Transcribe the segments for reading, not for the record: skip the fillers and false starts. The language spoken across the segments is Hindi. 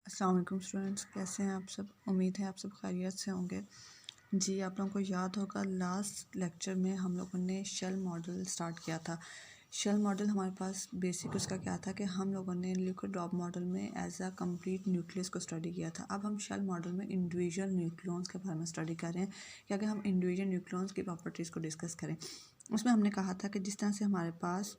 अस्सलाम वालेकुम स्टूडेंट्स, कैसे हैं आप सब। उम्मीद है आप सब खैरियत से होंगे। जी, आप लोगों को याद होगा लास्ट लेक्चर में हम लोगों ने शेल मॉडल स्टार्ट किया था। शेल मॉडल हमारे पास बेसिक उसका क्या था कि हम लोगों ने लिक्विड ड्रॉप मॉडल में एज अ कंप्लीट न्यूक्लियस को स्टडी किया था। अब हम शेल मॉडल में इंडिविजुअल न्यूक्लियॉन्स के बारे में स्टडी कर रहे हैं कि अगर हम इंडिविजुअल न्यूक्लियॉन्स की प्रॉपर्टीज़ को डिस्कस करें। उसमें हमने कहा था कि जिस तरह से हमारे पास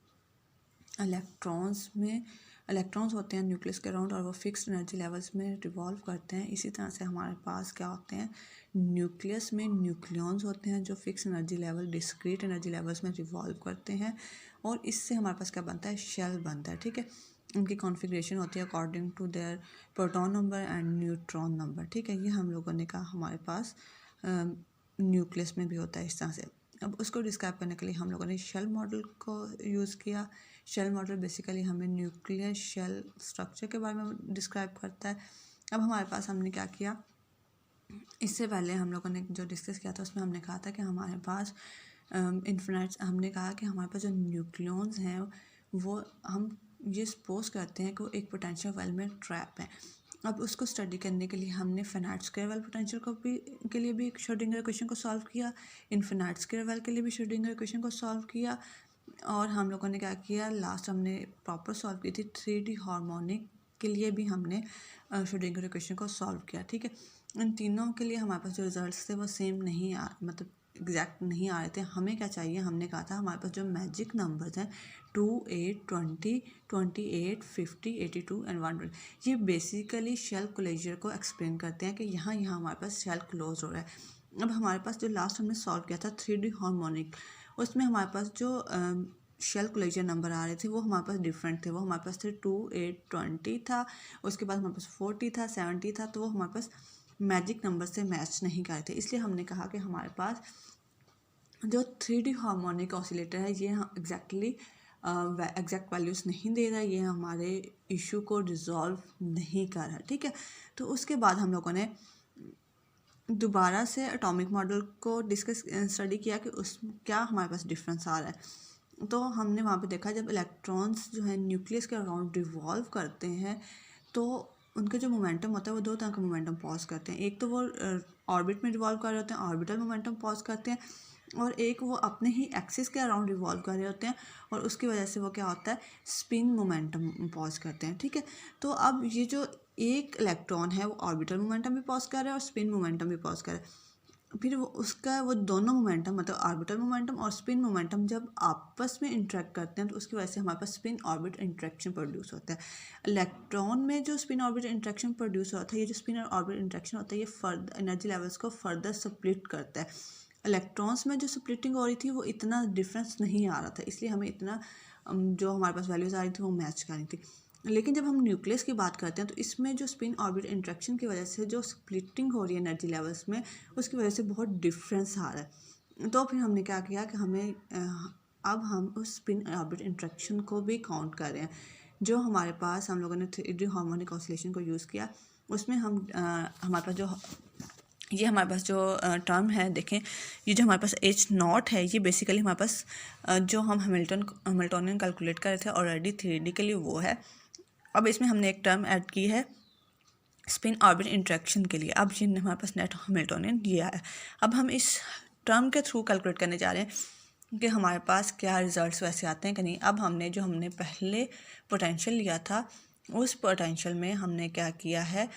इलेक्ट्रॉन्स होते हैं न्यूक्लियस के अराउंड और वो फिक्स्ड एनर्जी लेवल्स में रिवॉल्व करते हैं, इसी तरह से हमारे पास क्या होते हैं, न्यूक्लियस में न्यूक्लियॉन्स होते हैं जो fix energy level discrete energy levels में रिवॉल्व करते हैं और इससे हमारे पास क्या बनता है, शेल बनता है। ठीक है, उनकी कॉन्फ़िगरेशन होती है according to their proton number and neutron number. ठीक है, ये हम लोगों ने कहा हमारे पास न्यूक्लियस में भी होता है इस तरह से। अब उसको डिस्क्राइब करने के लिए हम लोगों ने शेल मॉडल को यूज़ किया। शेल मॉडल बेसिकली हमें न्यूक्लियर शेल स्ट्रक्चर के बारे में डिस्क्राइब करता है। अब हमारे पास हमने क्या किया, इससे पहले हम लोगों ने जो डिस्कस किया था उसमें हमने कहा था कि हमारे पास इन्फिनाइट, हमने कहा कि हमारे पास जो न्यूक्लियॉन्स हैं वो हम ये सपोज करते हैं कि वो एक पोटेंशियल वेल में ट्रैप है। अब उसको स्टडी करने के लिए हमने फाइनाइट स्क्वायर वेल पोटेंशियल को भी के लिए भी श्रोडिंगर इक्वेशन को सॉल्व किया, इनफिनाइट स्क्वायर वेल के लिए भी श्रोडिंगर इक्वेशन को सॉल्व किया और हम लोगों ने क्या किया, लास्ट हमने प्रॉपर सॉल्व की थी 3D हार्मोनिक के लिए भी हमने श्रोडिंगर इक्वेशन को सॉल्व किया। ठीक है, इन तीनों के लिए हमारे पास जो रिजल्ट्स थे वो सेम नहीं आ मतलब एग्जैक्ट नहीं आ रहे थे। हमें क्या चाहिए, हमने कहा था हमारे पास जो मैजिक नंबर्स हैं 2, 8, 20, 28, 50, 82 एंड 120, ये बेसिकली शेल क्लोजर को एक्सप्लेन करते हैं कि यहाँ हमारे पास शेल क्लोज हो रहा है। अब हमारे पास जो लास्ट हमने सॉल्व किया था 3D हार्मोनिक, उसमें हमारे पास जो शेल क्लोजर नंबर आ रहे थे वो हमारे पास डिफरेंट थे। वो हमारे पास थे 2, 8, 20 था, उसके बाद हमारे पास 40 था, 70 था, तो वो हमारे पास मैजिक नंबर से मैच नहीं कर रहे थे। इसलिए हमने कहा कि हमारे पास जो 3D हार्मोनिक ऑसिलेटर है ये एग्जैक्टली एग्जैक्ट वैल्यूज़ नहीं दे रहा है, ये हमारे इशू को रिजॉल्व नहीं कर रहा। ठीक है, तो उसके बाद हम लोगों ने दोबारा से एटॉमिक मॉडल को डिस्कस स्टडी किया कि उस क्या हमारे पास डिफरेंस आ रहा है। तो हमने वहाँ पे देखा जब इलेक्ट्रॉन्स जो है न्यूक्लियस के अराउंड रिवॉल्व करते हैं तो उनका जो मोमेंटम होता है वो दो तरह का मोमेंटम पॉज करते हैं। एक तो वो ऑर्बिट में रिवॉल्व कर रहे होते हैं, ऑर्बिटल मोमेंटम पॉज करते हैं, और एक वो अपने ही एक्सिस के अराउंड रिवॉल्व कर रहे होते हैं और उसकी वजह से वो क्या होता है, स्पिन मोमेंटम पॉज करते हैं। ठीक है, तो अब ये जो एक इलेक्ट्रॉन है वो ऑर्बिटल मोमेंटम भी पॉज कर रहा है और स्पिन मोमेंटम भी पॉज कर रहा है। फिर वो दोनों मोमेंटम मतलब ऑर्बिटल मोमेंटम और स्पिन मोमेंटम जब आपस में इंटरेक्ट करते हैं तो उसकी वजह से हमारे पास स्पिन ऑर्बिट इंटरेक्शन प्रोड्यूस होता है। इलेक्ट्रॉन में जो स्पिन ऑर्बिट इंटरेक्शन प्रोड्यूस होता है, ये जो स्पिन ऑर्बिट इंटरेक्शन होता है ये फर्दर एनर्जी लेवल्स को फर्दर स्प्लिट करता है। इलेक्ट्रॉन्स में जो स्प्लिटिंग हो रही थी वो इतना डिफरेंस नहीं आ रहा था, इसलिए हमें इतना जो हमारे पास वैल्यूज़ आ रही थी वो मैच कर रही थी। लेकिन जब हम न्यूक्लियस की बात करते हैं तो इसमें जो स्पिन ऑर्बिट इंटरेक्शन की वजह से जो स्प्लिटिंग हो रही है एनर्जी लेवल्स में, उसकी वजह से बहुत डिफरेंस आ रहा है। तो फिर हमने क्या किया कि अब हम उस स्पिन ऑर्बिट इंटरेक्शन को भी काउंट कर रहे हैं। जो हमारे पास हम लोगों ने 3D हार्मोनिक ऑसिलेशन को यूज़ किया, उसमें हमारे पास जो टर्म है, देखें ये जो हमारे पास H0 है ये बेसिकली हमारे पास जो हम हैमिल्टोनियन कैलकुलेट कर रहे थे ऑलरेडी 3D के लिए वो है। अब इसमें हमने एक टर्म ऐड की है स्पिन ऑर्बिट इंटरेक्शन के लिए। अब ये हमारे पास नेट हैमिल्टोनियन ये आया। अब हम इस टर्म के थ्रू कैलकुलेट करने जा रहे हैं कि हमारे पास क्या रिजल्ट्स वैसे आते हैं कि नहीं। अब हमने पहले पोटेंशियल लिया था, उस पोटेंशियल में हमने क्या किया है,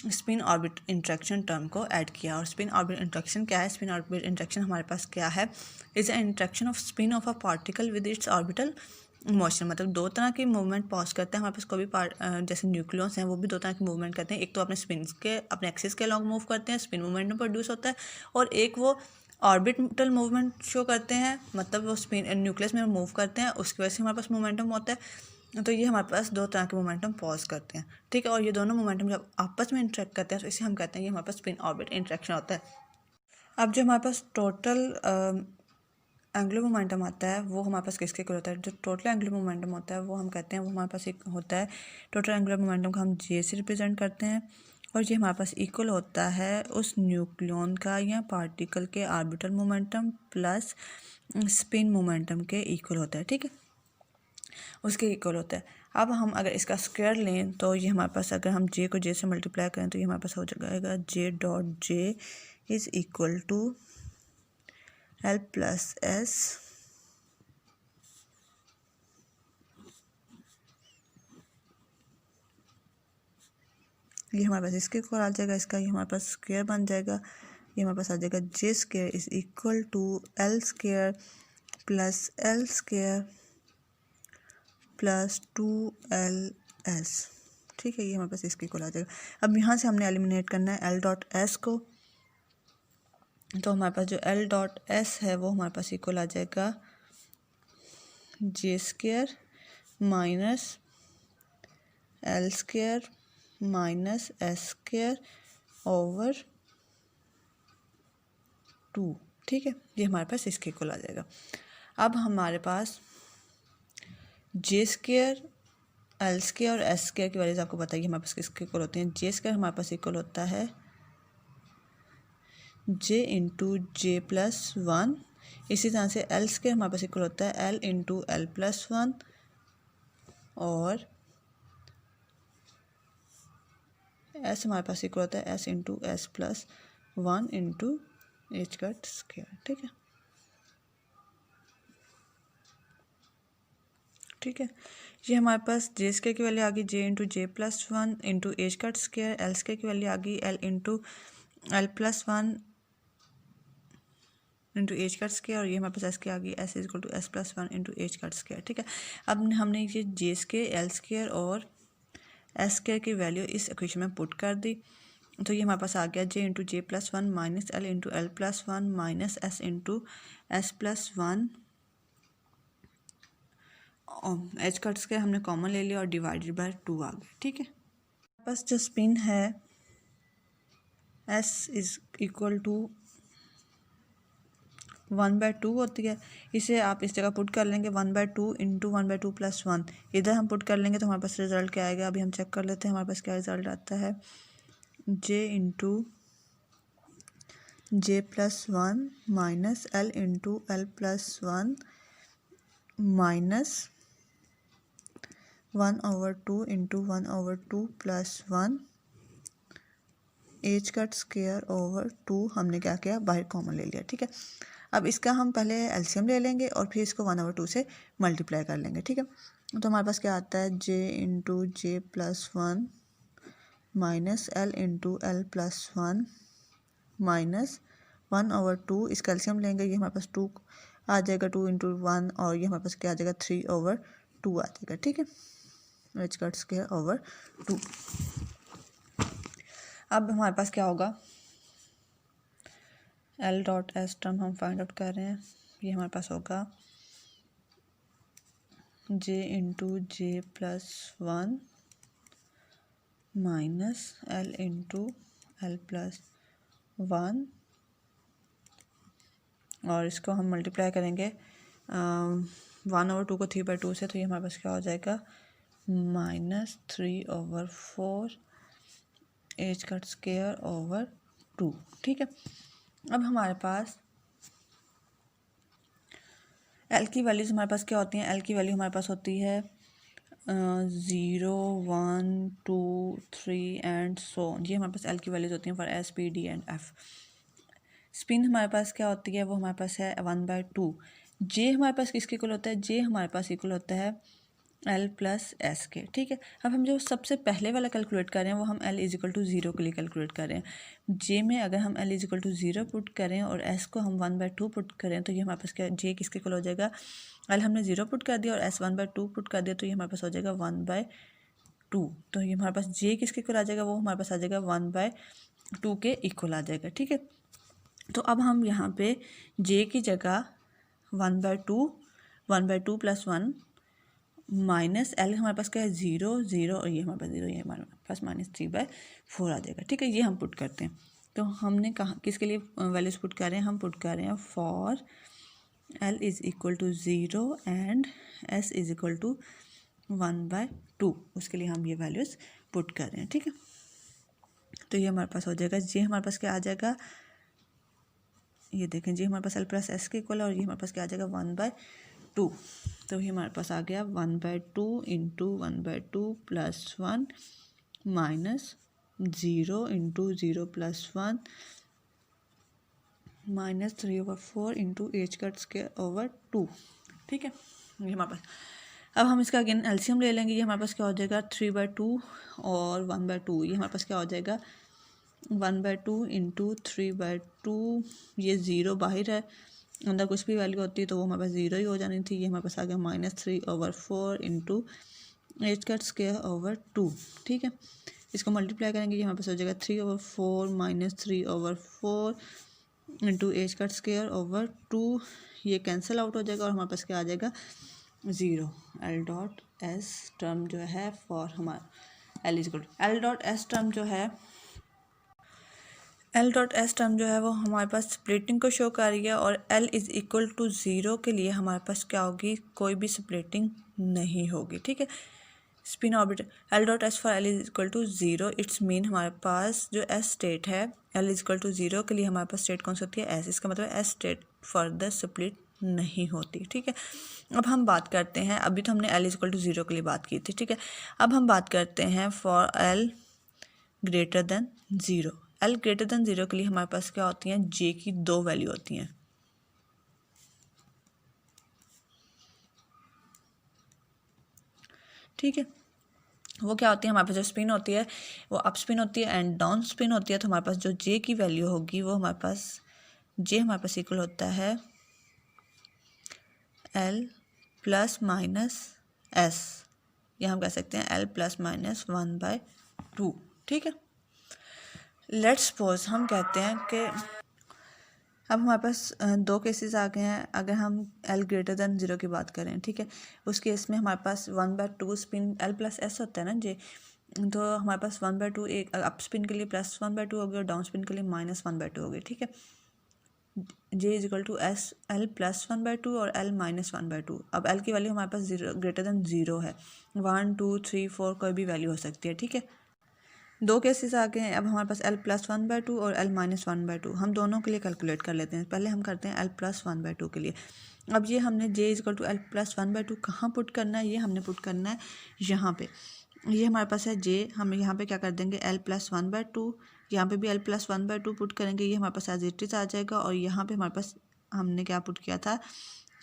स्पिन ऑर्बिट इंटरेक्शन टर्म को ऐड किया। और स्पिन ऑर्बिट इंटरेक्शन क्या है, स्पिन ऑर्बिट इंटरेक्शन हमारे पास क्या है, is a interaction off spin of a particle with its orbital motion. मतलब दो तरह की मूवमेंट पॉज करते हैं हमारे पास कोई भी पार्ट, जैसे न्यूक्लियस हैं वो भी दो तरह की मूवमेंट करते हैं। एक तो अपने एक्सिस के अलॉन्ग मूव करते हैं, स्पिन मूवमेंट प्रोड्यूस होता है, और एक वो ऑर्बिटल मूवमेंट शो करते हैं, मतलब वो स्पिन न्यूक्लियस में मूव करते हैं, उसकी वजह से हमारे पास मोमेंटम होता है। तो ये हमारे पास दो तरह के मोमेंटम पॉज करते हैं। ठीक है, और ये दोनों मोमेंटम जब आपस में इंटरेक्ट करते हैं तो इसे हम कहते हैं ये हमारे पास स्पिन ऑर्बिट इंटरेक्शन होता है। अब जो हमारे पास टोटल एंगुलर मोमेंटम आता है वो हमारे पास किसके इक्वल होता है, जो टोटल एंगुलर मोमेंटम होता है वो हम कहते हैं वो हमारे पास एक होता है, टोटल एंगुलर मोमेंटम को हम जे से रिप्रेजेंट करते हैं, और ये हमारे पास इक्वल होता है उस न्यूक्लियन का या पार्टिकल के orbital momentum plus spin momentum के इक्वल होता है। ठीक है, उसके इक्वल होता है। अब हम अगर इसका स्क्वायर लें तो ये हमारे पास, अगर हम जे को जे से मल्टीप्लाई करें तो ये हमारे पास हो जाएगा J dot J is equal to L plus S ये हमारे पास इसके इक्वल आ जाएगा, इसका ये हमारे पास स्क्वायर बन जाएगा, ये हमारे पास आ जाएगा J square is equal to L square plus L square plus 2LS। ठीक है, ये हमारे पास इसके इक्वल आ जाएगा। अब यहाँ से हमने एलिमिनेट करना है एल डॉट एस को, तो हमारे पास जो एल डॉट एस है वो हमारे पास इक्वल आ जाएगा J square minus L square minus S square over 2। ठीक है, ये हमारे पास इसके इक्वल आ जाएगा। अब हमारे पास जे स्क्वायर एल स्क्वायर और एस स्क्वायर की वैल्यूज आपको बताइए हमारे पास किसके इक्वल होती हैं। जे स्क्वायर हमारे पास इक्वल होता है जे इंटू जे प्लस 1, इसी तरह से एल स्क्वायर हमारे पास इक्वल होता है एल इंटू एल प्लस 1 और एस हमारे पास इक्वल होता है S into s plus 1 into H का स्क्वायर। ठीक है, ठीक है, ये हमारे पास जे स्क्वायर की वैल्यू आ गई जे इंटू जे प्लस 1 इंटू एच का स्क्वायर, एल स्क्वायर की वैल्यू आ गई L into L plus 1 into H का स्क्वायर, और ये हमारे पास एस की आ गई S equal to S plus 1 into H का स्क्वायर। ठीक है, अब हमने ये जे स्क्वायर एल स्क्वायर और एस स्क्वायर की वैल्यू इस इक्वेशन में पुट कर दी, तो ये हमारे पास आ गया जे इंटू जे plus 1 minus l into L plus 1 minus s into s plus 1, h cuts के हमने कॉमन ले लिया और डिवाइडेड बाय 2 आ गया। ठीक है, बस जो स्पिन है एस इज इक्वल टू 1/2 होती है, इसे आप इस जगह पुट कर लेंगे 1/2 इंटू 1/2 प्लस 1, इधर हम पुट कर लेंगे तो हमारे पास रिजल्ट क्या आएगा, अभी हम चेक कर लेते हैं हमारे पास क्या रिजल्ट आता है। जे इंटू जे plus 1 minus l into L plus 1 minus 1/2 into 1/2 plus 1 h cut square over 2 हमने क्या किया, बाहर कॉमन ले लिया। ठीक है, अब इसका हम पहले एलसीएम ले लेंगे और फिर इसको 1/2 से मल्टीप्लाई कर लेंगे। ठीक है, तो हमारे पास क्या आता है जे इंटू जे plus 1 minus l into L plus 1 minus 1/2, इसका एलसीएम लेंगे, ये हमारे पास 2 आ जाएगा, 2 इंटू 1 और ये हमारे पास क्या आ जाएगा 3/2 आ जाएगा। ठीक है, एच कट स्क्वायर ओवर 2। अब हमारे पास क्या होगा, एल डॉट एस टर्म हम फाइंड आउट कर रहे हैं, ये हमारे पास होगा जे इंटू जे plus 1 minus l into L plus 1 और इसको हम मल्टीप्लाई करेंगे 1/2 को 3/2 से, तो ये हमारे पास क्या हो जाएगा minus 3/4 H cut square over 2। ठीक है, अब हमारे पास एल की वैल्यूज़ हमारे पास क्या होती हैं, एल की वैल्यू हमारे पास होती है 0 1 2 3 एंड सो, ये हमारे पास एल की वैल्यूज़ होती हैं for S P D and F. Spin हमारे पास क्या होती है, वो हमारे पास है 1/2। जे हमारे पास किसके इक्वल होता है, जे हमारे पास इक्वल होता है एल प्लस एस के। ठीक है, अब हम जो सबसे पहले वाला कैलकुलेट कर रहे हैं वो हम एल इजिकल टू 0 के लिए कैलकुलेट कर रहे हैं। जे में अगर हम एल इजिकल टू 0 पुट करें और एस को हम 1/2 पुट करें तो ये हमारे पास क्या, जे किसके इक्वल हो जाएगा, एल हमने 0 पुट कर दिया और एस 1/2 पुट कर दिया, तो ये हमारे पास हो जाएगा 1/2। तो ये हमारे पास जे किसके इक्वल आ जाएगा, वो हमारे पास आ जाएगा 1/2 के इक्वल आ जाएगा। ठीक है, तो अब हम यहाँ पे जे की जगह 1/2 प्लस 1 माइनस एल हमारे पास क्या है 0 0 और ये हमारे पास 0, ये हमारे पास -3/4 आ जाएगा। ठीक है, ये हम पुट करते हैं, तो हमने कहा किसके लिए वैल्यूज पुट कर रहे हैं, हम पुट कर रहे हैं for L is equal to 0 and S is equal to 1/2, उसके लिए हम ये वैल्यूज़ पुट कर रहे हैं। ठीक है, तो ये हमारे पास हो जाएगा, जे हमारे पास क्या आ जाएगा, ये देखें जी हमारे पास एल प्लस एस के इक्वल है और ये हमारे पास क्या आ जाएगा 1/2। तो ये हमारे पास आ गया 1/2 into 1/2 plus 1 minus 0 into 0 plus 1 minus 3/4 into H cut square over 2। ठीक है, ये हमारे पास। अब हम इसका अगेन एलसीएम ले लेंगे। ये हमारे पास क्या हो जाएगा 3/2 और 1/2। ये हमारे पास क्या हो जाएगा 1/2 इंटू 3/2। ये 0 बाहर है, अंदर कुछ भी वैल्यू होती है तो वो हमारे पास 0 ही हो जानी थी। ये हमारे पास आ गया minus 3/4 into H cut square over 2। ठीक है, इसको मल्टीप्लाई करेंगे, ये हमारे पास हो जाएगा 3/4 minus 3/4 into H cut square over 2। ये कैंसिल आउट हो जाएगा और हमारे पास क्या आ जाएगा 0। एल डॉट एस टर्म जो है फॉर हमारा L is L dot S term जो है वो हमारे पास स्प्लिटिंग को शो कर रही है और L इज़ इक्वल टू 0 के लिए हमारे पास क्या होगी, कोई भी स्प्लिटिंग नहीं होगी। ठीक है, spin orbital L dot S for L is equal to 0 it's mean हमारे पास जो एस स्टेट है एल इज इक्वल टू 0 के लिए हमारे पास स्टेट कौन सी होती है एस। इसका मतलब एस स्टेट फर्दर स्प्लिट नहीं होती। ठीक है, अब हम बात करते हैं, अभी तो हमने एल इज इक्वल टू 0 के लिए बात की थी। ठीक है, अब हम बात करते हैं for L greater than 0। L greater than 0 के लिए हमारे पास क्या होती हैं, जे की 2 वैल्यू होती हैं। ठीक है, वो क्या होती है, हमारे पास जो स्पिन होती है वो अप स्पिन होती है एंड डाउन स्पिन होती है। तो हमारे पास जो जे की वैल्यू होगी वो हमारे पास इक्वल होता है एल प्लस माइनस एस, या हम कह सकते हैं एल प्लस माइनस 1/2। ठीक है, लेट्स सपोज हम कहते हैं कि अब हमारे पास दो केसेस आ गए हैं। अगर हम एल ग्रेटर देन 0 की बात करें, ठीक है, उस केस में हमारे पास 1/2 स्पिन एल प्लस एस होता है ना जे, तो हमारे पास 1/2 एक अप स्पिन के लिए प्लस 1/2 होगी और डाउन स्पिन के लिए माइनस 1/2 होगी। ठीक है, j is equal to s l plus 1/2 और एल माइनस 1/2। अब एल की वैल्यू हमारे पास 0 ग्रेटर देन 0 है, 1 2 3 4 कोई भी वैल्यू हो सकती है। ठीक है, दो केसेस आ गए हैं। अब हमारे पास एल प्लस 1/2 और एल माइनस 1/2, हम दोनों के लिए कैलकुलेट कर लेते हैं। पहले हम करते हैं एल प्लस 1/2 के लिए। अब ये हमने j is equal to L plus 1/2 कहाँ पुट करना है, ये हमने पुट करना है यहाँ पे। ये हमारे पास है जे, हम यहाँ पे क्या कर देंगे एल प्लस 1/2, यहाँ पे भी एल प्लस 1/2 पुट करेंगे, ये हमारे पास एज इट इज आ जाएगा। और यहाँ पे हमारे पास हमने क्या पुट किया था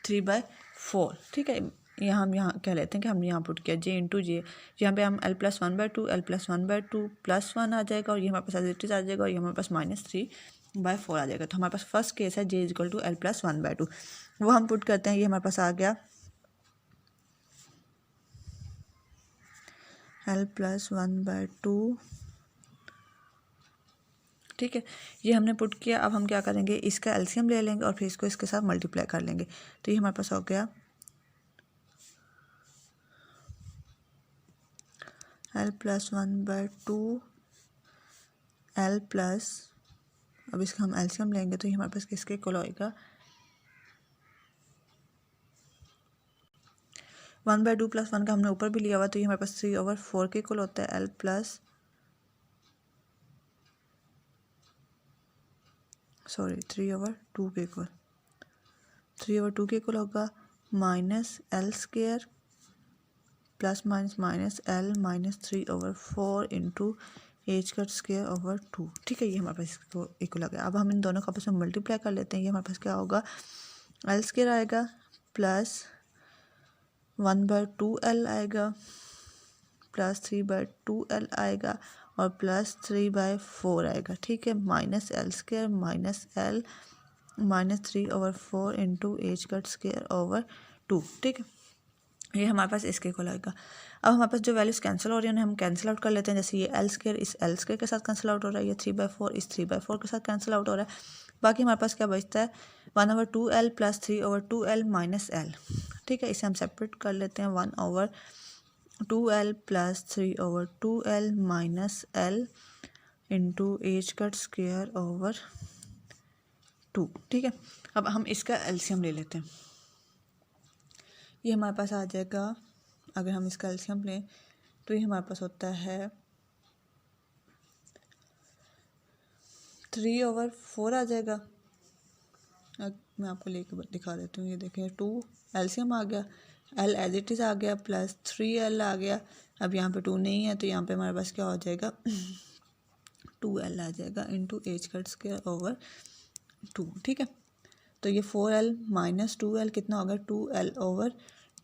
3/4। ठीक है, हम यहाँ कह लेते हैं कि हमने यहाँ पुट किया जे इंटू जे, यहाँ पे हम L plus 1/2 L plus 1/2 plus 1 आ जाएगा और ये हमारे पास एज इट इज आ जाएगा और ये हमारे पास माइनस 3/4 आ जाएगा। तो हमारे पास फर्स्ट केस है j is equal to L plus 1/2, वो हम पुट करते हैं। ये हमारे पास आ गया एल प्लस 1/2। ठीक है, ये हमने पुट किया। अब हम क्या करेंगे, इसका एलसीएम ले लेंगे और फिर इसको इसके साथ मल्टीप्लाई कर लेंगे। तो ये हमारे पास हो गया एल प्लस 1/2 एल प्लस, अब इसका हम एलसीएम लेंगे तो ये हमारे पास किसके इक्वल होएगा 1/2 प्लस 1 का हमने ऊपर भी लिया हुआ, तो ये हमारे पास 3/4 के इक्वल होता है। एल प्लस 3/2 के इक्वल, 3/2 के इक्वल होगा minus L square plus minus minus L minus 3/4 into H cut square over 2। ठीक है, ये हमारे पास इसको इक्वल आ गया। अब हम इन दोनों का आपस में मल्टीप्लाई कर लेते हैं। ये हमारे पास क्या होगा एल स्क्वायर आएगा प्लस 1/2 एल आएगा प्लस 3/2 एल आएगा और प्लस 3/4 आएगा। ठीक है, minus L square minus L minus 3/4 into H cut square over 2। ठीक है, ये हमारे पास इसके इक्वल आएगा। अब हमारे पास जो वैल्यूज कैंसिल हो रही है उन्हें हम कैंसिल आउट कर लेते हैं। जैसे ये एल स्क्वायर इस एल स्क्वायर के साथ कैंसिल आउट हो रहा है, ये 3/4 इस 3/4 के साथ कैंसिल आउट हो रहा है। बाकी हमारे पास क्या बचता है 1/2 L plus 3/2 L minus L. ठीक है, इसे हम सेपरेट कर लेते हैं 1/2 L plus 3/2 L minus l into H cut square over 2। ठीक है, अब हम इसका एलसीएम ले लेते हैं। ये हमारे पास आ जाएगा, अगर हम इसका एलसीएम लें तो ये हमारे पास होता है 3/4 आ जाएगा। अब मैं आपको लेके दिखा देती हूँ। ये देखें 2 एलसीएम आ गया एल एज इट इज़ आ गया प्लस 3l आ गया। अब यहाँ पे 2 नहीं है तो यहाँ पे हमारे पास क्या हो जाएगा 2l आ जाएगा into H cut square over 2। ठीक है, तो ये 4l माइनस 2l कितना होगा 2l ओवर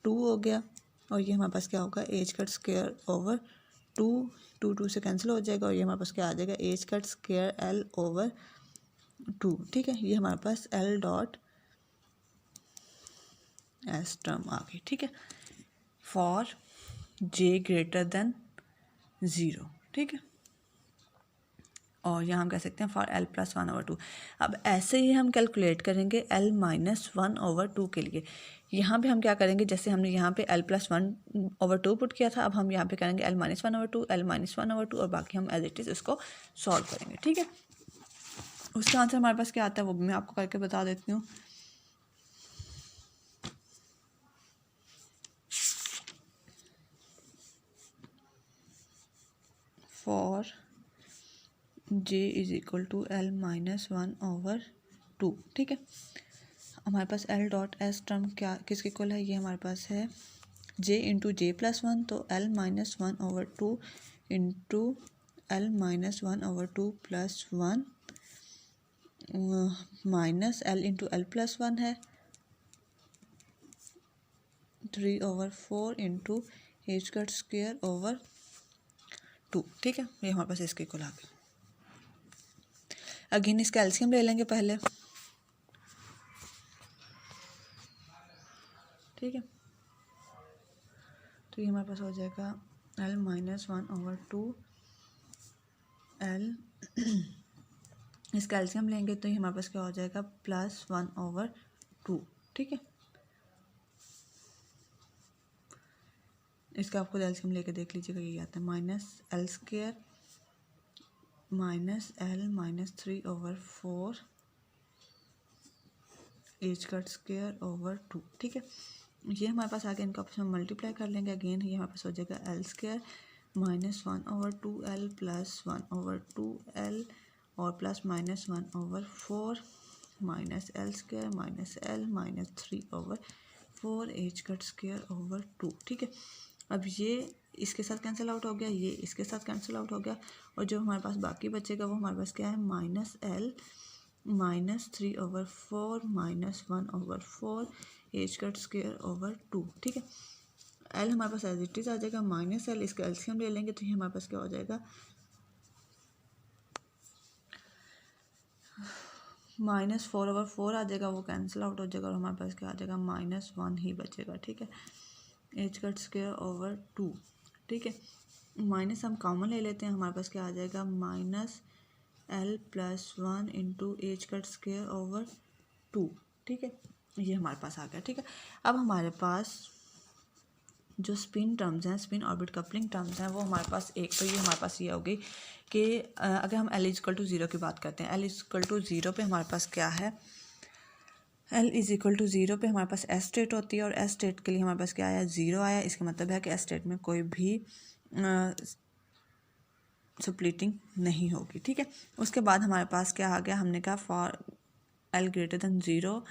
2 हो गया। और ये हमारे पास क्या होगा एच कट स्क्वायर ओवर 2, 2 से कैंसिल हो जाएगा और ये हमारे पास क्या आ जाएगा H cut square l over 2। ठीक है, ये हमारे पास l डॉट एस टर्म आ गई। ठीक है, फॉर j ग्रेटर देन 0। ठीक है, और यहाँ हम कह सकते हैं फॉर l प्लस 1/2। अब ऐसे ही हम कैलकुलेट करेंगे l माइनस 1/2 के लिए। यहाँ पे हम क्या करेंगे, जैसे हमने यहाँ पे l प्लस 1/2 पुट किया था, अब हम यहाँ पे करेंगे l माइनस 1/2, l माइनस 1/2 और बाकी हम एज इट इज़ इसको सॉल्व करेंगे। ठीक है, उसका आंसर हमारे पास क्या आता है वो भी मैं आपको करके बता देती हूँ। For j is equal to l minus 1/2। ठीक है, हमारे पास l डॉट एस टर्म क्या किसके इक्वल है, ये हमारे पास है j इंटू जे प्लस 1, तो l minus 1/2 into l minus 1/2 plus 1 minus l into l plus 1 है 3/4 into H cut square over 2। ठीक है, ये हमारे पास इसके इक्वल आ गया। अगेन इसका एलसीएम ले लेंगे पहले। ठीक है, तो ये हमारे पास हो जाएगा l माइनस 1/2 l इसका एलसीएम लेंगे तो ये हमारे पास क्या हो जाएगा प्लस 1/2। ठीक है, इसका आपको एलसीएम लेके देख लीजिएगा, ये आता है minus l square minus l minus 3/4 H cut square over 2। ठीक है, ये हमारे पास आगे इनको आपस में मल्टीप्लाई कर लेंगे। अगेन ये हमारे पास हो जाएगा l square minus 1/2l plus 1/2l और plus minus 1/4 minus l square minus l minus 3/4 H cut square over 2। ठीक है, अब ये इसके साथ कैंसिल आउट हो गया, ये इसके साथ कैंसिल आउट हो गया और जो हमारे पास बाकी बचेगा वो हमारे पास क्या है minus l minus 3/4 minus 1/4 H cut square over 2। ठीक है, l हमारे पास एज इट इज आ जाएगा माइनस l, इसका एलसीएम ले लेंगे तो ये हमारे पास क्या हो जाएगा माइनस 4/4 आ जाएगा, वो कैंसिल आउट हो जाएगा और हमारे पास क्या आ जाएगा -1 ही बचेगा। ठीक है, एच कट स्क्वायर ओवर 2। ठीक है, माइनस हम कॉमन ले लेते हैं, हमारे पास क्या आ जाएगा minus l plus 1 into H cut square over 2। ठीक है, ये हमारे पास आ गया। ठीक है, अब हमारे पास जो स्पिन टर्म्स हैं, स्पिन ऑर्बिट कपलिंग टर्म्स हैं, वो हमारे पास एक तो ये हमारे पास ये होगी कि अगर हम l इक्वल टू 0 की बात करते हैं, l इक्वल टू 0 पे हमारे पास क्या है, l इज इक्वल टू 0 पे हमारे पास एस स्टेट होती है और एस स्टेट के लिए हमारे पास क्या आया 0 आया। इसका मतलब है कि एस स्टेट में कोई भी स्प्लिटिंग नहीं होगी। ठीक है, उसके बाद हमारे पास क्या आ गया, हमने कहा फॉर l ग्रेटर देन 0,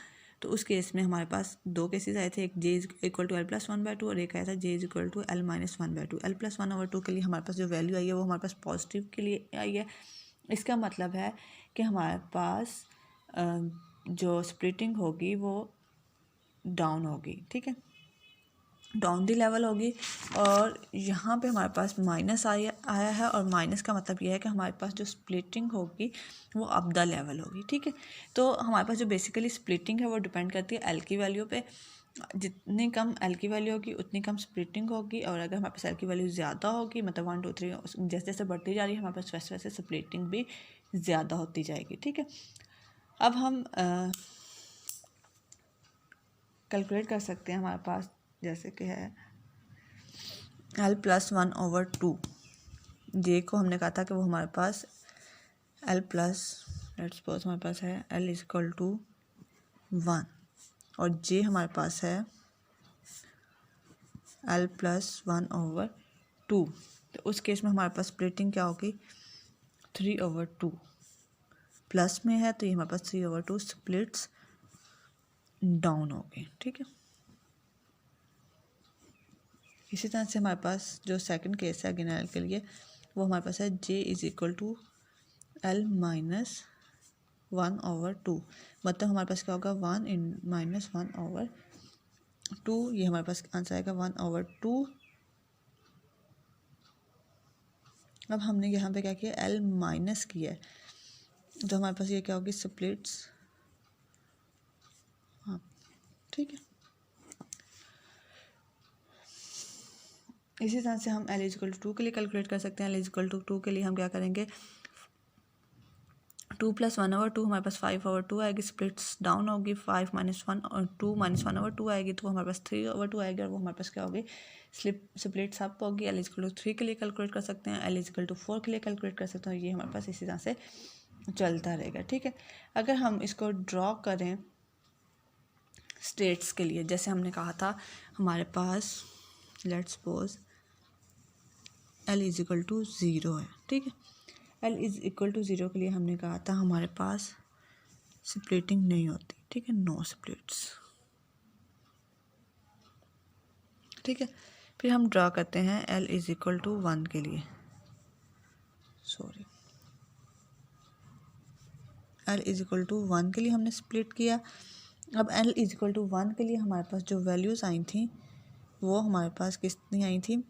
तो उस केस में हमारे पास दो केसेस आए थे, एक j is equal to l plus 1/2 और एक आया था j is equal to l minus 1/2। l plus 1/2 के लिए हमारे पास जो वैल्यू आई है वो हमारे पास पॉजिटिव के लिए आई है। इसका मतलब है कि हमारे पास जो स्प्लिटिंग होगी वो डाउन होगी। ठीक है, डाउन दी लेवल होगी और यहाँ पे हमारे पास माइनस आया है और माइनस का मतलब यह है कि हमारे पास जो स्प्लिटिंग होगी वो अप द लेवल होगी। ठीक है, तो हमारे पास जो बेसिकली स्प्लिटिंग है वो डिपेंड करती है एल की वैल्यू पे। जितनी कम एल की वैल्यू होगी उतनी कम स्प्लिटिंग होगी और अगर हमारे पास एल की वैल्यू ज़्यादा होगी, मतलब 1 2 3 जैसे जैसे बढ़ती जा रही है हमारे पास वैसे वैसे स्प्लिटिंग भी ज़्यादा होती जाएगी। ठीक है, अब हम कैलकुलेट कर सकते हैं, हमारे पास जैसे कि है l प्लस 1/2, जे को हमने कहा था कि वो हमारे पास l प्लस लेट्स सपोज हमारे पास है l इज इक्वल टू 1 और जे हमारे पास है l प्लस 1/2। तो उस केस में हमारे पास स्प्लिटिंग क्या होगी 3/2, प्लस में है तो ये हमारे पास 3/2 स्प्लिट्स डाउन हो गए। ठीक है, इसी तरह से हमारे पास जो सेकंड केस है अगेन एल के लिए, वो हमारे पास है J is equal to L minus 1/2। मतलब हमारे पास क्या होगा 1 इन माइनस 1/2। ये हमारे पास आंसर आएगा 1/2। अब हमने यहाँ पे क्या किया, L माइनस किया है, तो हमारे पास ये क्या होगी स्प्लिट्स। हाँ ठीक है। इसी तरह से हम L इक्वल टू 2 के लिए कैलकुलेट कर सकते हैं। L इक्वल टू 2 के लिए हम क्या करेंगे, 2 + 1/2 हमारे पास 5/2 आएगी, स्प्लिट्स डाउन होगी, 5 - 1 और 2 - 1/2 आएगी, तो हमारे पास 3/2 आएगी, और वो हमारे पास क्या होगी स्प्लिट्स अप होगी। L इक्वल टू 3 के लिए कैलकुलेट कर सकते हैं, L इक्वल टू 4 के लिए कैलकुलेट कर सकते हैं। ये हमारे पास इसी तरह से चलता रहेगा। ठीक है, अगर हम इसको ड्रॉ करें स्टेट्स के लिए, जैसे हमने कहा था हमारे पास let's suppose L equal to 0 है। ठीक है, L इक्वल टू 0 के लिए हमने कहा था हमारे पास स्प्लिटिंग नहीं होती। ठीक है, नो स्प्लिट्स। ठीक है, फिर हम ड्रा करते हैं L इक्वल टू 1 के लिए, L इक्वल टू 1 के लिए हमने स्प्लिट किया। अब L इक्वल टू 1 के लिए हमारे पास जो वैल्यूज़ आई थी वो हमारे पास कितनी आई थी,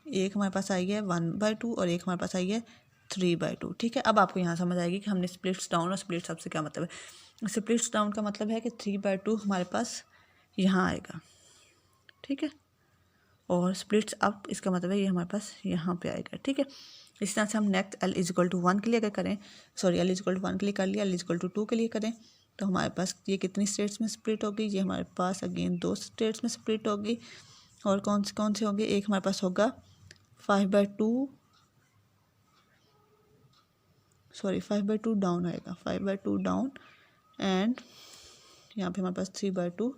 एक हमारे पास आई है 1/2 और एक हमारे पास आई है 3/2। ठीक है, अब आपको यहाँ समझ आएगी कि हमने स्प्लिट्स डाउन और स्प्लिट्स अप से क्या मतलब है। स्प्लिट्स डाउन का मतलब है कि 3/2 हमारे पास यहाँ आएगा। ठीक है, और स्प्लिट्स अप इसका मतलब है ये हमारे पास यहाँ पे आएगा। ठीक है, इस तरह से हम नेक्स्ट L इक्वल टू 1 के लिए अगर करें, L इक्वल टू 1 के लिए कर लिया, L इक्वल टू 2 के लिए करें, तो हमारे पास ये कितनी स्टेट्स में स्प्लिट होगी, ये हमारे पास अगेन 2 स्टेट्स में स्प्लिट होगी। और कौन से होंगे, एक हमारे पास होगा 5/2 डाउन आएगा, 5/2 डाउन, एंड यहाँ पे हमारे पास 3/2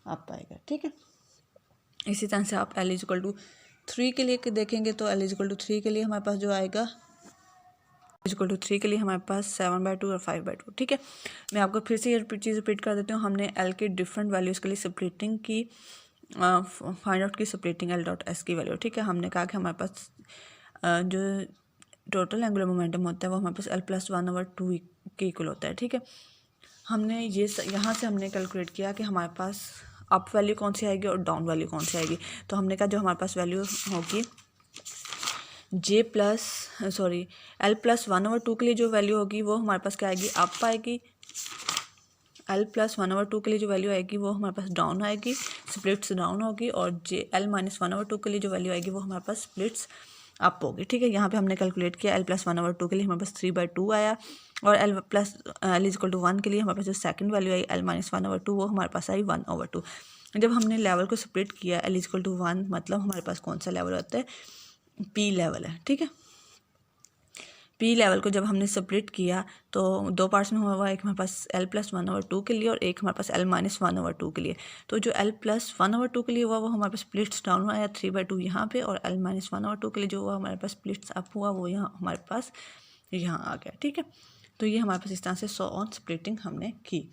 अप आएगा। ठीक है, इसी तरह से आप L इक्वल टू 3 के लिए देखेंगे, तो L इक्वल टू 3 के लिए हमारे पास जो आएगा, इक्वल टू 3 के लिए हमारे पास 7/2 और 5/2। ठीक है, मैं आपको फिर से ये चीज़ रिपीट कर देती हूँ। हमने L के डिफरेंट वैल्यूज़ के लिए स्प्लिटिंग की, फाइंड आउट की स्प्लिटिंग L.S की वैल्यू। ठीक है, हमने कहा कि हमारे पास जो टोटल एंगुलर मोमेंटम होता है वो हमारे पास L+1/2 के इक्वल होता है। ठीक है, हमने ये यहाँ से हमने कैलकुलेट किया कि हमारे पास अप वैल्यू कौन सी आएगी और डाउन वैल्यू कौन सी आएगी। तो हमने कहा जो हमारे पास वैल्यू होगी L+1/2 के लिए जो वैल्यू होगी वो हमारे पास क्या आएगी, अप आएगी। L+1/2 के लिए जो वैल्यू आएगी वो हमारे पास डाउन आएगी, स्प्लिट्स डाउन होगी। और L-1/2 के लिए जो वैल्यू आएगी वो हमारे पास स्प्लिट्स अप होगी। ठीक है, यहाँ पे हमने कैलकुलेट किया L+1/2 के लिए हमारे पास 3/2 आया, और L इक्वल टू 1 के लिए हमारे पास जो सेकंड वैल्यू आई L-1/2 वो हमारे पास आई 1/2। जब हमने लेवल को स्प्लिट किया L इक्वल टू 1, मतलब हमारे पास कौन सा लेवल होता है, P लेवल है। ठीक है, P लेवल को जब हमने स्प्लिट किया तो 2 पार्ट्स में हुआ, एक हमारे पास L+1/2 के लिए और एक हमारे पास L-1/2 के लिए। तो जो L+1/2 के लिए हुआ वो हमारे पास स्प्लिट्स डाउन आया 3/2 यहाँ पे, और L-1/2 के लिए जो हुआ हमारे पास स्प्लिट्स अप हुआ वो यहाँ हमारे पास यहाँ आ गया। ठीक है, तो ये हमारे पास इस तरह से सो ऑन स्प्लिटिंग हमने की।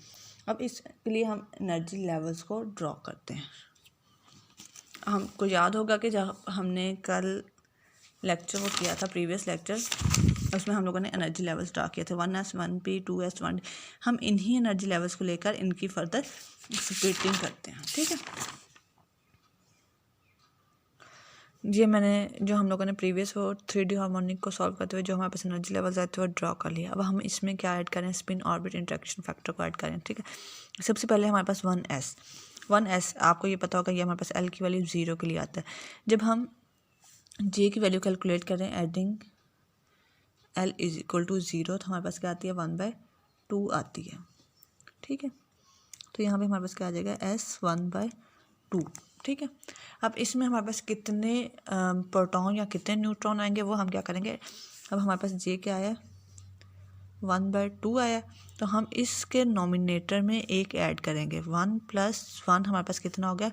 अब इसके लिए हम एनर्जी लेवल्स को ड्रॉ करते हैं। हमको याद होगा कि जब हमने कल लेक्चर वो किया था, प्रीवियस लेक्चर, उसमें हम लोगों ने एनर्जी लेवल्स ड्रा किए थे 1s 1p 2s 1। हम इन्हीं एनर्जी लेवल्स को लेकर इनकी फर्दर स्प्लिटिंग करते हैं। ठीक है, ये मैंने जो हम लोगों ने प्रीवियस वो 3D हार्मोनिक को सॉल्व करते हुए जो हमारे पास एनर्जी लेवल्स आए थे वो ड्रॉ कर लिया। अब हम इसमें क्या ऐड करें, स्पिन ऑर्बिट इंटरेक्शन फैक्टर को ऐड करें। ठीक है, सबसे पहले हमारे पास 1s आपको ये पता होगा ये हमारे पास L की वैल्यू 0 के लिए आता है। जब हम J की वैल्यू कैलकुलेट करें एडिंग L इक्वल टू 0, तो हमारे पास क्या आती है 1/2 आती है। ठीक है, तो यहाँ पे हमारे पास क्या आ जाएगा S 1/2। ठीक है, अब इसमें हमारे पास कितने प्रोटॉन या कितने न्यूट्रॉन आएंगे वो हम क्या करेंगे। अब हमारे पास J क्या आया 1/2 आया, तो हम इसके नॉमिनेटर में एक ऐड करेंगे, 1 + 1 हमारे पास कितना हो गया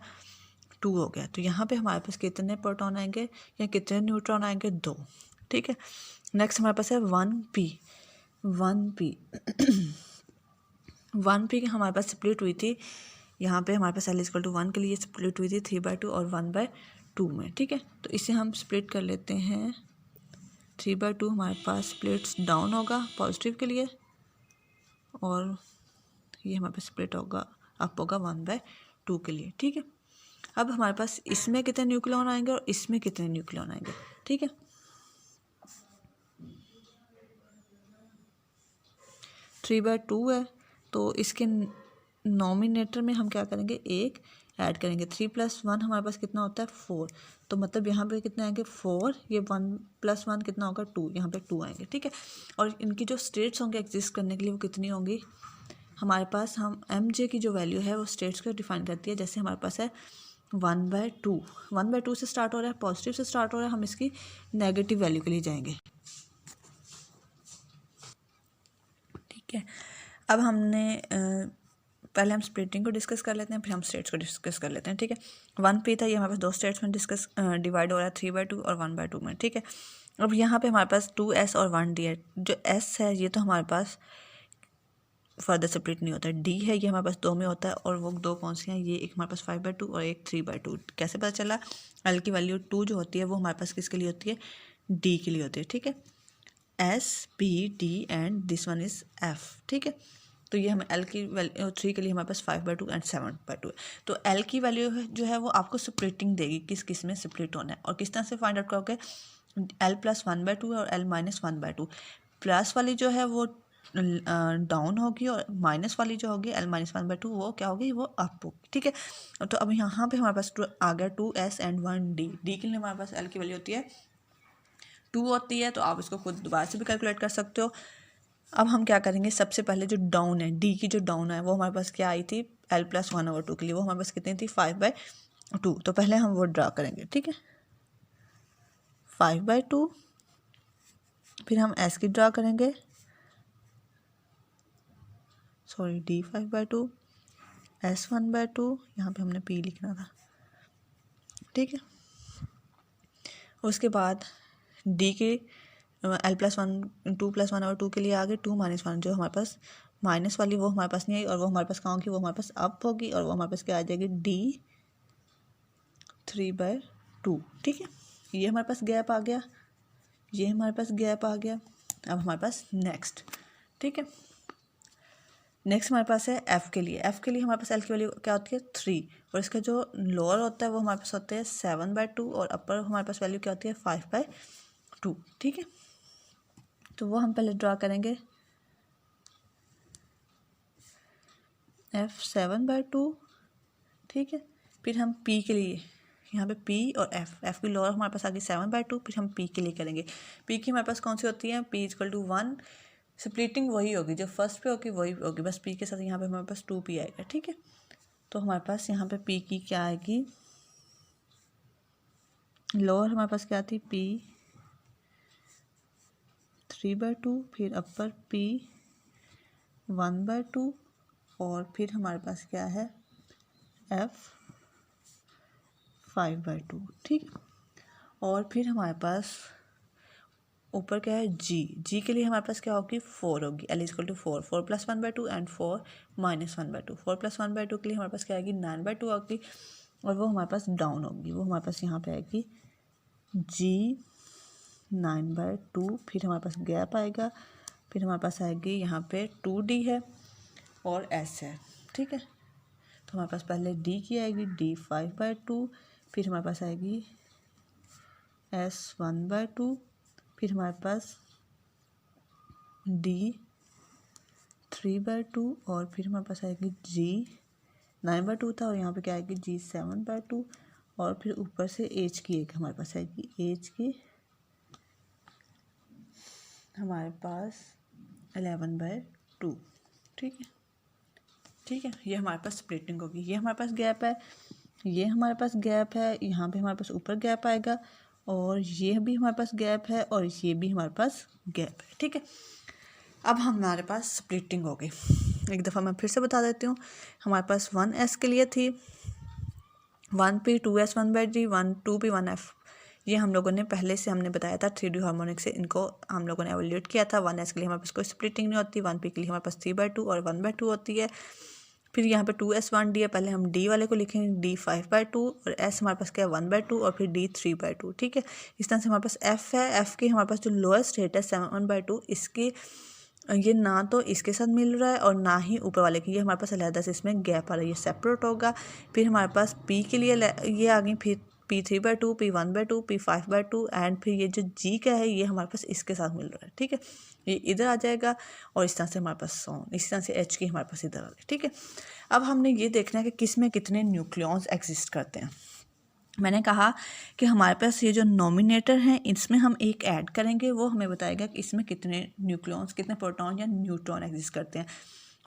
2 हो गया। तो यहाँ पे हमारे पास कितने प्रोटॉन आएंगे या कितने न्यूट्रॉन आएंगे 2। ठीक है, नेक्स्ट हमारे पास है 1p 1p की हमारे पास स्प्लिट हुई थी, यहाँ पे हमारे पास L इक्वल टू 1 के लिए स्प्लिट हुई थी 3/2 और 1/2 2 में, ठीक है। तो इसे हम स्प्लिट कर लेते हैं 3/2 हमारे पास स्प्लिट्स डाउन होगा पॉजिटिव के लिए, और ये हमारे पास स्प्लिट होगा अप होगा 1/2 के लिए, ठीक है। अब हमारे पास इसमें कितने न्यूक्लियन आएंगे और इसमें कितने न्यूक्लियन आएंगे, ठीक है। 3/2 है तो इसके नॉमिनेटर में हम क्या करेंगे, एक ऐड करेंगे। 3 + 1 हमारे पास कितना होता है 4, तो मतलब यहाँ पे कितने आएंगे 4, ये 1 + 1 कितना होगा 2, यहाँ पे 2 आएंगे, ठीक है। और इनकी जो स्टेट्स होंगे एग्जिस्ट करने के लिए वो कितनी होंगी हमारे पास, हम mj की जो वैल्यू है वो स्टेट्स को डिफाइन करती है। जैसे हमारे पास है 1/2 से स्टार्ट हो रहा है, पॉजिटिव से स्टार्ट हो रहा है, हम इसकी नेगेटिव वैल्यू के लिए जाएंगे, ठीक है। अब हमने पहले हम स्प्लिटिंग को डिस्कस कर लेते हैं, फिर हम स्टेट्स को डिस्कस कर लेते हैं, ठीक है। 1p था, ये हमारे पास 2 स्टेट्स में डिवाइड हो रहा है 3/2 और 1/2 में, ठीक है। अब यहाँ पे हमारे पास 2s और 1d है। जो s है ये तो हमारे पास फर्दर सेपरेट नहीं होता है, d है ये हमारे पास 2 में होता है, और वो 2 कौन सी हैं, ये एक हमारे पास 5/2 और एक 3/2। कैसे पता चला, l की वैल्यू 2 जो होती है वो हमारे पास किसके लिए होती है, d के लिए होती है, ठीक है। s p d and this one is f, ठीक है। तो ये हमें l की वैल्यू 3 के लिए हमारे पास 5/2 एंड 7/2 है। तो l की वैल्यू जो है वो आपको स्प्लिटिंग देगी, किस किस में स्प्लिट होना है, और किस तरह से फाइंड आउट करोगे, l + 1/2 और l - 1/2। प्लस वाली जो है वो डाउन होगी, और माइनस वाली जो होगी l - 1/2 वो क्या होगी, वो अप होगी, ठीक है। तो अब यहाँ पे हमारे पास आ गया 2s एंड 1d। d के लिए हमारे पास l की वैल्यू होती है 2 होती है, तो आप इसको खुद दोबारा से भी कैलकुलेट कर सकते हो। अब हम क्या करेंगे, सबसे पहले जो डाउन है, डी की जो डाउन है वो हमारे पास क्या आई थी, l + 1/2 के लिए, वो हमारे पास कितनी थी 5/2। तो पहले हम वो ड्रा करेंगे, ठीक है, 5/2। फिर हम s की ड्रा करेंगे, सॉरी d 5/2, s 1/2, यहाँ पे हमने p लिखना था, ठीक है। उसके बाद d के l + 1 2 + 1/2 के लिए आगे 2 - 1, जो हमारे पास माइनस वाली वो हमारे पास नहीं आई, और वो हमारे पास कहाँ होगी, वो हमारे पास अप होगी, और वो हमारे पास क्या आ जाएगी, d 3/2, ठीक है। ये हमारे पास गैप आ गया, ये हमारे पास गैप आ गया। अब हमारे पास नेक्स्ट, ठीक है, नेक्स्ट हमारे पास है f के लिए। f के लिए हमारे पास l की वैल्यू क्या होती है 3, और इसका जो लोअर होता है वो हमारे पास होता है 7/2, और अपर हमारे पास वैल्यू क्या होती है 5/2, ठीक है। तो वो हम पहले ड्रा करेंगे, f 7/2, ठीक है। फिर हम p के लिए, यहाँ पे p और f की लोअर हमारे पास आ गई 7/2, फिर हम p के लिए करेंगे। p की हमारे पास कौन सी होती है, p = 1, स्प्लिटिंग वही होगी जो फर्स्ट पे होगी वही होगी, बस p के साथ यहाँ पे हमारे पास 2p आएगा, ठीक है। तो हमारे पास यहाँ पे p की क्या आएगी, लोअर हमारे पास क्या थी, p 3/2, फिर अपर p 1/2, और फिर हमारे पास क्या है f 5/2, ठीक। और फिर हमारे पास ऊपर क्या है g के लिए हमारे पास क्या होगी 4 होगी, l = 4, 4 + 1/2 एंड 4 - 1/2। 4 + 1/2 के लिए हमारे पास क्या आएगी 9/2 होगी, और वो हमारे पास डाउन होगी, वो हमारे पास यहाँ पे आएगी g 9/2। फिर हमारे पास गैप आएगा, फिर हमारे पास आएगी यहाँ पे 2d है और s है, ठीक है। तो हमारे पास पहले d की आएगी d 5/2, फिर हमारे पास आएगी s 1/2, फिर हमारे पास d 3/2, और फिर हमारे पास आएगी g 9/2 था, और यहाँ पे क्या आएगी g 7/2, और फिर ऊपर से h की एक हमारे पास आएगी h की हमारे पास 11/2, ठीक है, ठीक है। ये हमारे पास स्प्लिटिंग होगी, ये हमारे पास गैप है, ये हमारे पास गैप है, यहाँ पे हमारे पास ऊपर गैप आएगा, और ये भी हमारे पास गैप है, और ये भी हमारे पास गैप है, ठीक है। अब हमारे पास स्प्लिटिंग हो गई, एक दफ़ा मैं फिर से बता देती हूँ। हमारे पास 1s के लिए थी 1p 2s 1/d 2p 1f, ये हम लोगों ने पहले से हमने बताया था 3D हार्मोनिक से, इनको हम लोगों ने एवोल्यूट किया था। 1s के लिए हमारे पास कोई स्प्लिटिंग नहीं होती, 1p के लिए हमारे पास 3/2 और 1/2 होती है। फिर यहाँ पे 2s1d है, पहले हम d वाले को लिखेंगे d 5/2 और s हमारे पास क्या है 1/2 और फिर d 3/2। ठीक है, इस तरह से हमारे पास f है, f की हमारे पास जो लोएस्ट रेट है 7/2, इसकी ये ना तो इसके साथ मिल रहा है और ना ही ऊपर वाले की, ये हमारे पास अलहदा से इसमें गैप आ रहा है, ये सेपरेट होगा। फिर हमारे पास p के लिए ये आ गई, फिर p 3/2, p 1/2, p 5/2 एंड फिर ये जो g का है ये हमारे पास इसके साथ मिल रहा है। ठीक है, ये इधर आ जाएगा और इस तरह से हमारे पास इस तरह से h की हमारे पास इधर आ गई। ठीक है, अब हमने ये देखना है कि किस में कितने न्यूक्लियॉन्स एग्जिस्ट करते हैं। मैंने कहा कि हमारे पास ये जो नॉमिनेटर हैं इसमें हम एक ऐड करेंगे, वो हमें बताएगा कि इसमें कितने न्यूक्लियॉन्स, कितने प्रोटॉन या न्यूट्रॉन एग्जिस्ट करते हैं।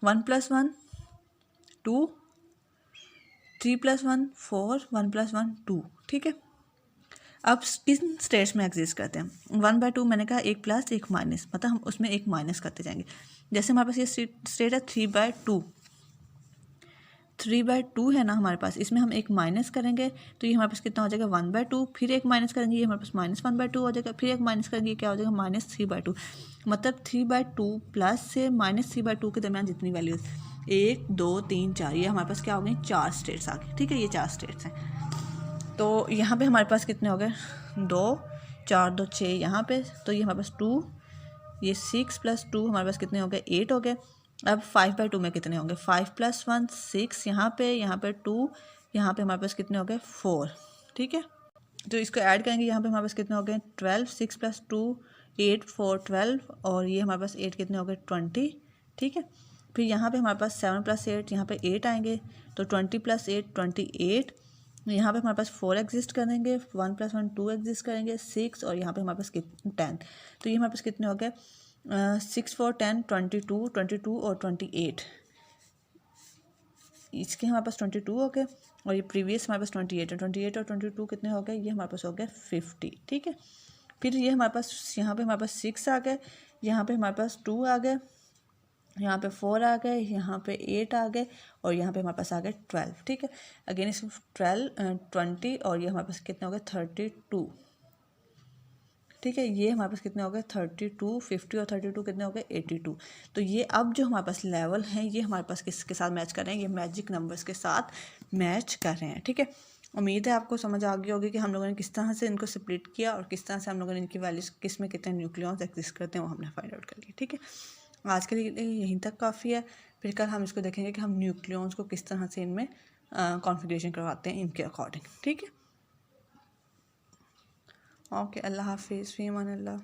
1 + 1 2, 3 + 1 4, 1 + 1 2। ठीक है, अब किन स्टेट्स में एग्जिस्ट करते हैं। 1/2 मैंने कहा एक प्लस एक माइनस, मतलब हम उसमें एक माइनस करते जाएंगे। जैसे हमारे पास ये स्टेट है 3/2, 3/2 है ना हमारे पास, इसमें हम एक माइनस करेंगे तो ये हमारे पास कितना हो जाएगा 1/2, फिर एक माइनस करेंगे ये हमारे पास -1/2 हो जाएगा, फिर एक माइनस करेंगे क्या हो जाएगा -3/2। मतलब 3/2 प्लस से -3/2 के दरमियान जितनी वैल्यूज 1 2 3 4, ये हमारे पास क्या हो गई 4 स्टेट्स आ गई। ठीक है, ये 4 स्टेट्स हैं। तो यहाँ पे हमारे पास कितने हो गए 2 4 2 6 यहाँ पे, तो ये हमारे पास 2, ये 6 + 2 हमारे पास कितने हो गए 8 हो गए। अब 5/2 में कितने होंगे 5 + 1 6, यहाँ पे 2, यहाँ पे हमारे पास कितने हो गए 4। ठीक है, तो इसको ऐड करेंगे, यहाँ पे हमारे पास कितने हो गए 12, 6 + 2 8 4 12 और ये हमारे पास 8 कितने हो गए 20। ठीक है, फिर यहाँ पे हमारे पास 7 + 8, यहाँ पे 8 आएंगे तो 20 + 8 28। यहाँ पे हमारे पास 4 एग्जिस्ट करेंगे, 1 + 1 2 एग्जिस्ट करेंगे 6 और यहाँ पे हमारे पास 10। तो ये हमारे पास कितने हो गए 6 4 10 22 22 और 28, इसके हमारे पास 22 हो गए और ये प्रीवियस हमारे पास 28 है, 28 और 22 कितने हो गए ये हमारे पास हो गए 50। ठीक है, फिर ये हमारे पास यहाँ पे हमारे पास 6 आ गए, यहाँ पे हमारे पास 2 आ गए, यहाँ पे 4 आ गए, यहाँ पे 8 आ गए और यहाँ पे हमारे पास आ गए 12। ठीक है, अगेन इसमें 12 20 और ये हमारे पास कितने हो गए 32। ठीक है, ये हमारे पास कितने हो गए 32, 50 और 32 कितने हो गए 82। तो ये अब जो हमारे पास लेवल हैं ये हमारे पास किसके साथ मैच कर रहे हैं, ये मैजिक नंबर्स के साथ मैच कर रहे हैं। ठीक है, उम्मीद है आपको समझ आ गई होगी कि हम लोगों ने किस तरह से इनको स्प्लिट किया और किस तरह से हम लोगों ने इनकी वैल्यूज किस में कितने न्यूक्लियॉन्स एग्जिस्ट करते हैं वो हमने फाइंड आउट कर लिया। ठीक है, आज के लिए यहीं तक काफ़ी है, फिर कल हम इसको देखेंगे कि हम न्यूक्लियॉन्स को किस तरह से इनमें कॉन्फ़िगरेशन करवाते हैं इनके अकॉर्डिंग। ठीक है, ओके, अल्लाह हाफिज़, फ़ी अमान अल्लाह।